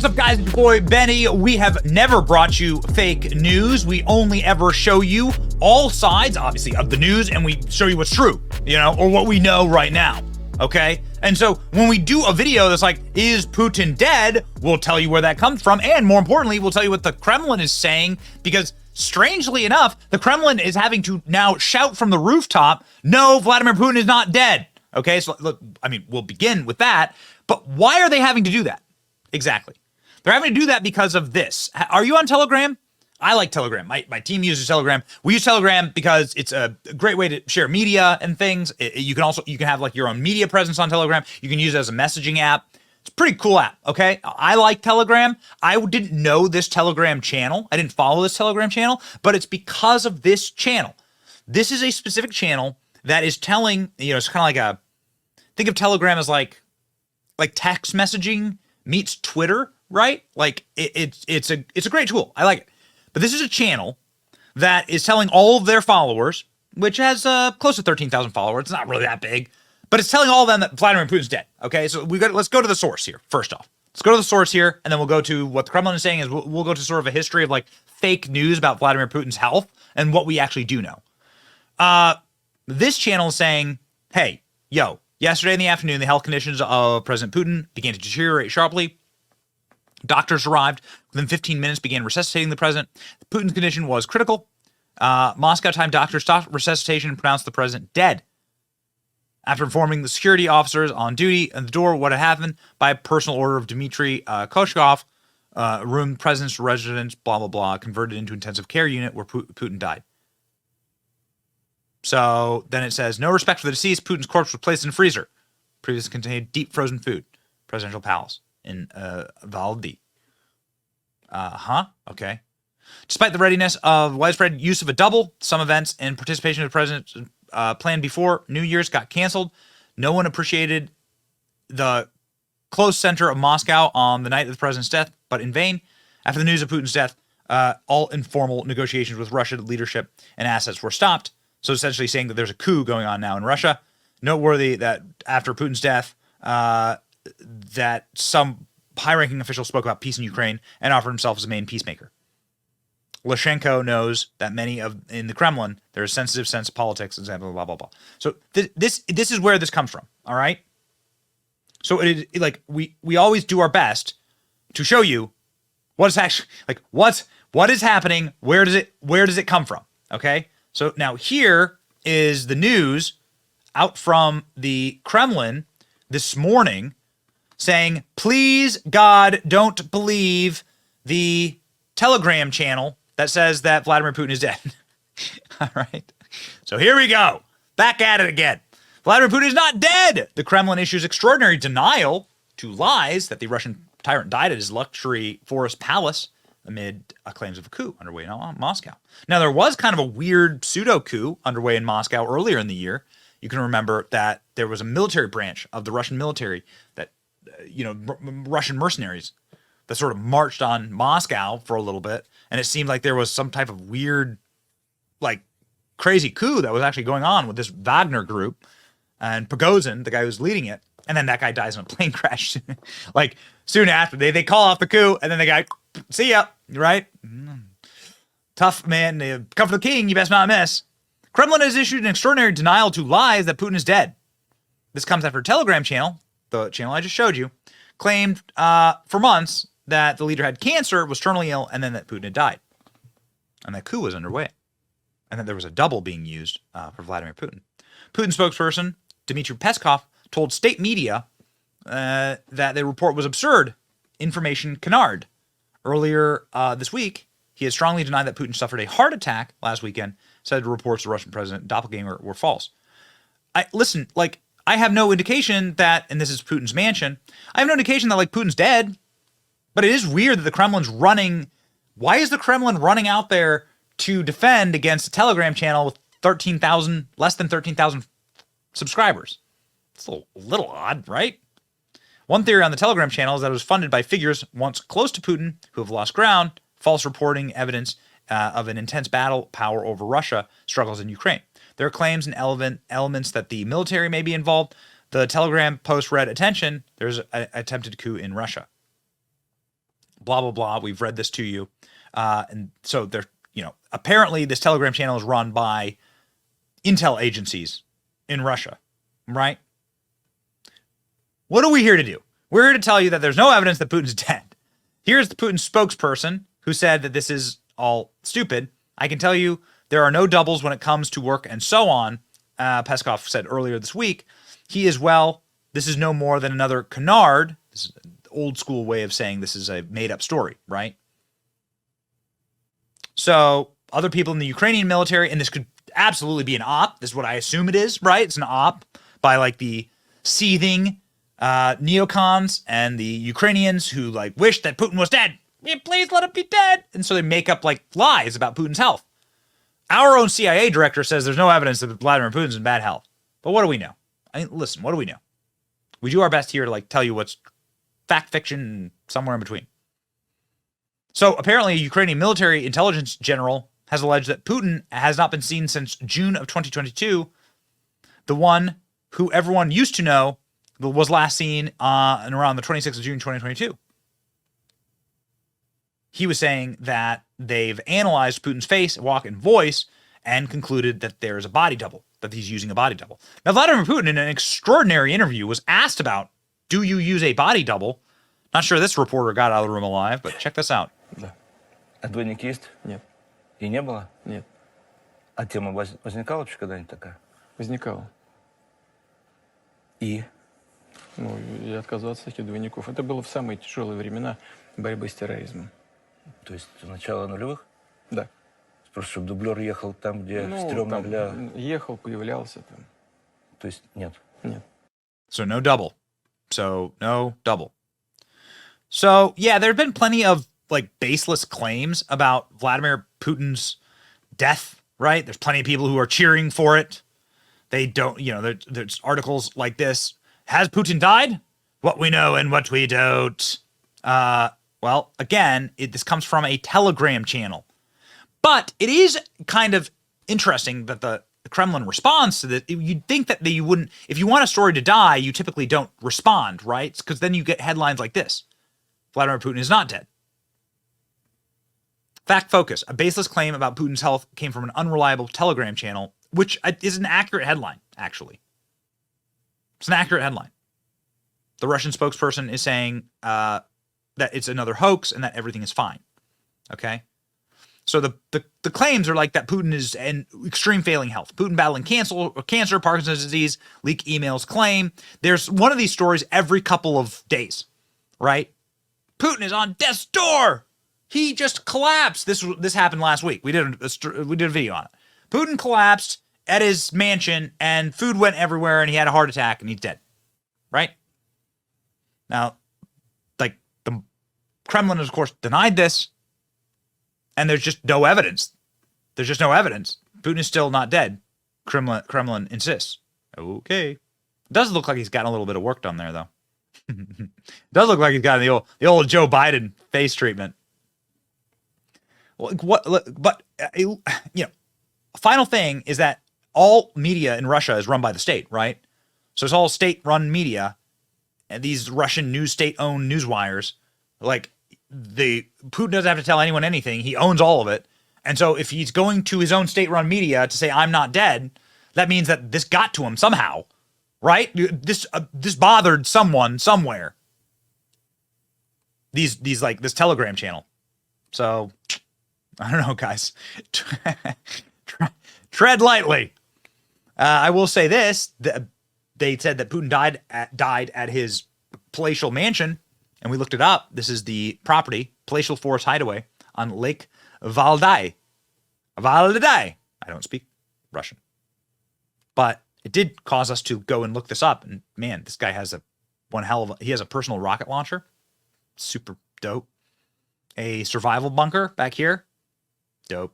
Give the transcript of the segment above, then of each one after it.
What's up, guys? It's your boy Benny. We have never brought you fake news. We only ever show you all sides, obviously, of the news, and we show you what's true, or what we know right now, okay? And so when we do a video that's like, is Putin dead? We'll tell you where that comes from, and more importantly, we'll tell you what the Kremlin is saying, because strangely enough, the Kremlin is having to now shout from the rooftop, no, Vladimir Putin is not dead. Okay, so look, we'll begin with that, but why are they having to do that? Exactly. They're having to do that because of this. Are you on Telegram? I like Telegram. My team uses Telegram. We use Telegram because it's a great way to share media and things. You can have like your own media presence on Telegram. You can use it as a messaging app. It's a pretty cool app, okay? I like Telegram. I didn't know this Telegram channel. I didn't follow this Telegram channel, but it's because of this channel. This is a specific channel that is telling, it's kind of like think of Telegram as like text messaging meets Twitter, right? Like it's a great tool. I like it. But this is a channel that is telling all of their followers, which has close to 13,000 followers. It's not really that big, but it's telling all of them that Vladimir Putin's dead. Okay, so let's go to the source here. First off, let's go to the source here, and then we'll go to what the Kremlin is saying. Is we'll go to sort of a history of like fake news about Vladimir Putin's health and what we actually do know. This channel is saying, hey, yesterday in the afternoon, the health conditions of President Putin began to deteriorate sharply. Doctors arrived within 15 minutes, began resuscitating the president. Putin's condition was critical. Moscow time doctors stopped resuscitation and pronounced the president dead. After informing the security officers on duty at the door what had happened, by personal order of Dmitry Koshkov, room president's residence, blah, blah, blah, converted into intensive care unit where Putin died. So then it says, no respect for the deceased, Putin's corpse was placed in a freezer. Previously contained deep frozen food. Presidential palace in Valdai. Okay. Despite the readiness of widespread use of a double, some events and participation of the president planned before New Year's got canceled. No one appreciated the close center of Moscow on the night of the president's death, but in vain. After the news of Putin's death, all informal negotiations with Russian leadership and assets were stopped. So essentially saying that there's a coup going on now in Russia. Noteworthy that after Putin's death, that some high-ranking official spoke about peace in Ukraine and offered himself as a main peacemaker. Lukashenko knows that in the Kremlin, there's a sensitive sense of politics, and blah, blah, blah. So this is where this comes from, all right? So we always do our best to show you what is actually, what is happening, where does it come from, okay? So now here is the news out from the Kremlin this morning saying, please, God, don't believe the Telegram channel that says that Vladimir Putin is dead. All right. So here we go. Back at it again. Vladimir Putin is not dead. The Kremlin issues extraordinary denial to lies that the Russian tyrant died at his luxury forest palace amid claims of a coup underway in Moscow. Now, there was kind of a weird pseudo-coup underway in Moscow earlier in the year. You can remember that there was a military branch of the Russian military that, Russian mercenaries that sort of marched on Moscow for a little bit. And it seemed like there was some type of weird, crazy coup that was actually going on with this Wagner group. And Prigozhin, the guy who's leading it, and then that guy dies in a plane crash. Soon after, they call off the coup, and then the guy, see ya, right? Tough, man. Come for the king, you best not miss. Kremlin has issued an extraordinary denial to lies that Putin is dead. This comes after a Telegram channel, the channel I just showed you, claimed for months that the leader had cancer, was terminally ill, and then that Putin had died. And that coup was underway. And that there was a double being used for Vladimir Putin. Putin spokesperson Dmitry Peskov told state media that the report was absurd, information canard. Earlier this week, he had strongly denied that Putin suffered a heart attack last weekend, said reports of the Russian president doppelganger were false. I have no indication that, and this is Putin's mansion, I have no indication that Putin's dead, but it is weird that the Kremlin's running. Why is the Kremlin running out there to defend against a Telegram channel with less than 13,000 subscribers? It's a little odd, right? One theory on the Telegram channel is that it was funded by figures once close to Putin who have lost ground, false reporting evidence of an intense battle power over Russia struggles in Ukraine. There are claims and elements that the military may be involved. The Telegram post read, attention, there's an attempted coup in Russia. blah, blah, blah. We've read this to you. And so they're, apparently this Telegram channel is run by intel agencies in Russia, right? What are we here to do? We're here to tell you that there's no evidence that Putin's dead. Here's the Putin spokesperson who said that this is all stupid. I can tell you there are no doubles when it comes to work and so on. Peskov said earlier this week. He is, this is no more than another canard. This is an old school way of saying this is a made-up story, right? So other people in the Ukrainian military, and this could absolutely be an op. This is what I assume it is, right? It's an op by like the seething neocons and the Ukrainians who like wish that Putin was dead. Yeah, please let him be dead. And so they make up like lies about Putin's health. Our own CIA director says there's no evidence that Vladimir Putin's in bad health. But what do we know? I mean, listen, what do we know? We do our best here to like tell you what's fact, fiction, and somewhere in between. So apparently a Ukrainian military intelligence general has alleged that Putin has not been seen since June of 2022. The one who everyone used to know was last seen around the 26th of June 2022. He was saying that they've analyzed Putin's face, walk, and voice and concluded that there's a body double, that he's using a body double. Now, Vladimir Putin, in an extraordinary interview, was asked about, do you use a body double? Not sure this reporter got out of the room alive, but check this out. Да. А двойник есть? Нет. И не было? Нет. А тема возникала вообще когда-нибудь такая? Возникало. И? Ну, и отказаться от таких двойников. Это было в самые тяжелые времена борьбы с терроризмом. То есть начало нулевых? Да. Просто чтобы дублер ехал там, где стрёмно для... Ехал, появлялся там. То есть нет? Нет. So no double. So yeah, there have been plenty of like baseless claims about Vladimir Putin's death, right? There's plenty of people who are cheering for it. They don't, there's articles like this. Has Putin died? What we know and what we don't. Well, again, this comes from a Telegram channel. But it is kind of interesting that the Kremlin responds to this. You'd think that you wouldn't, if you want a story to die, you typically don't respond, right? Because then you get headlines like this. Vladimir Putin is not dead. Fact Focus, a baseless claim about Putin's health came from an unreliable Telegram channel, which is an accurate headline, actually. It's an accurate headline. The Russian spokesperson is saying that it's another hoax and that everything is fine. Okay? So the claims are like that Putin is in extreme failing health. Putin battling cancer, Parkinson's disease, leak emails claim. There's one of these stories every couple of days, right? Putin is on death's door. He just collapsed. This happened last week. We did a video on it. Putin collapsed at his mansion and food went everywhere and he had a heart attack and he's dead. Right? Now, like the Kremlin has of course denied this and there's just no evidence. There's just no evidence. Putin is still not dead. Kremlin insists. Okay. It does look like he's gotten a little bit of work done there though. It does look like he's got the old Joe Biden face treatment. But final thing is that all media in Russia is run by the state, right? So it's all state-run media, and these Russian news state-owned news wires. Like Putin doesn't have to tell anyone anything; he owns all of it. And so if he's going to his own state-run media to say I'm not dead, that means that this got to him somehow, right? This bothered someone somewhere. These like this Telegram channel. So I don't know, guys. Tread lightly. I will say this: they said that Putin died at his palatial mansion, and we looked it up. This is the property, palatial forest hideaway on Lake Valdai. Valdai. I don't speak Russian, but it did cause us to go and look this up. And man, this guy has he has a personal rocket launcher, super dope. A survival bunker back here, dope.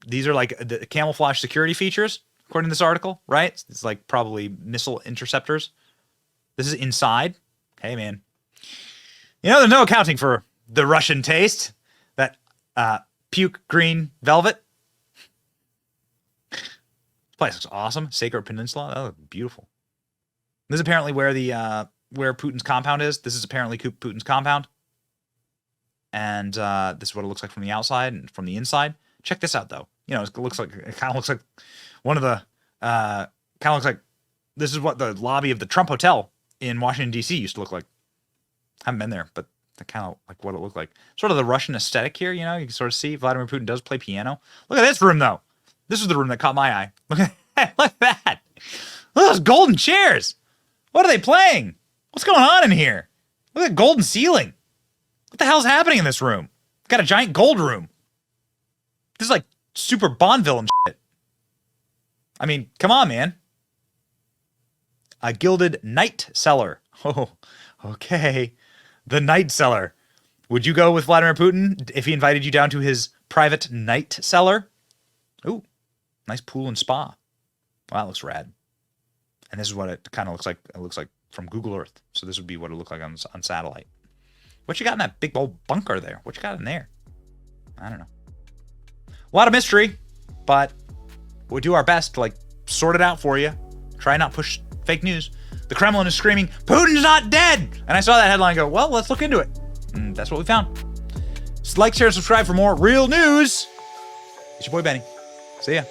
These are like the camouflage security features, according to this article, right? It's like probably missile interceptors. This is inside. Hey, man. There's no accounting for the Russian taste. That puke green velvet. This place looks awesome. Sacred Peninsula. That looks beautiful. This is apparently where Putin's compound is. This is apparently Putin's compound. And this is what it looks like from the outside and from the inside. Check this out, though. You know, it kind of looks like one of the kind of looks like this is what the lobby of the Trump Hotel in Washington D.C. used to look like. Haven't been there, but kind of like what it looked like. Sort of the Russian aesthetic here. You know, you can sort of see Vladimir Putin does play piano. Look at this room, though. This is the room that caught my eye. Look at that. Look at that. Look at those golden chairs. What are they playing? What's going on in here? Look at that golden ceiling. What the hell's happening in this room? Got a giant gold room. This is like super Bond villain shit. I mean, come on, man. A gilded night cellar. Oh, okay. The night cellar. Would you go with Vladimir Putin if he invited you down to his private night cellar? Ooh, nice pool and spa. Wow, that looks rad. And this is what it kind of looks like. It looks like from Google Earth. So this would be what it looked like on satellite. What you got in that big old bunker there? What you got in there? I don't know. A lot of mystery, but we'll do our best to like sort it out for you. Try not push fake news. The Kremlin is screaming, Putin's not dead! And I saw that headline and go, well, let's look into it. And that's what we found. Just like, share, subscribe for more real news. It's your boy Benny. See ya.